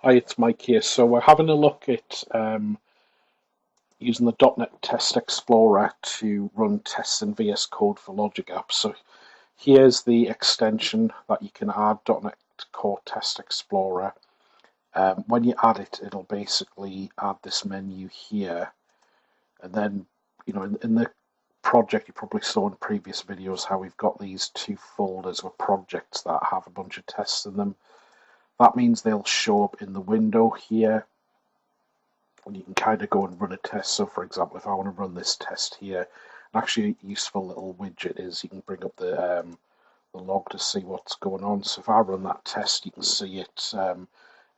Hi, it's Mike here. So we're having a look at using the .NET Test Explorer to run tests in VS Code for Logic Apps. So here's the extension that you can add, .NET Core Test Explorer. When you add it, it'll basically add this menu here. And then, in the project, you probably saw in previous videos how we've got these two folders with projects that have a bunch of tests in them. That means they'll show up in the window here, and you can kind of go and run a test. So, for example, if I want to run this test here, actually a useful little widget is you can bring up the log to see what's going on. So if I run that test, you can see it.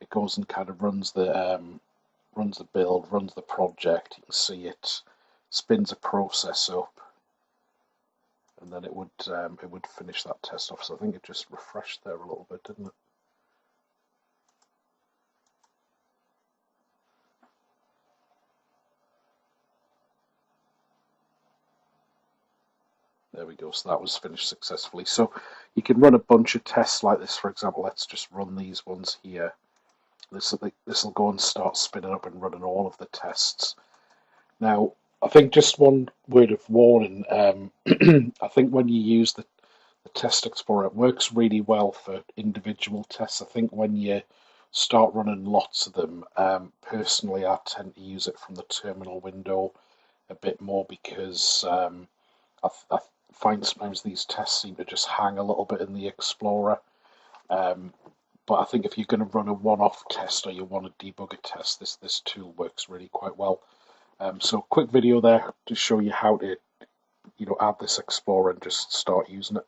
It goes and kind of runs the build, runs the project. You can see it spins a process up, and then it would finish that test off. So I think it just refreshed there a little bit, didn't it? There we go. So that was finished successfully. So you can run a bunch of tests like this. For example, let's just run these ones here. This will go and start spinning up and running all of the tests. Now, I think just one word of warning. I think when you use the Test Explorer, it works really well for individual tests. I think when you start running lots of them, personally, I tend to use it from the terminal window a bit more because I find sometimes these tests seem to just hang a little bit in the Explorer. But I think if you're going to run a one-off test or you want to debug a test, this tool works really quite well. So quick video there to show you how to add this Explorer and just start using it.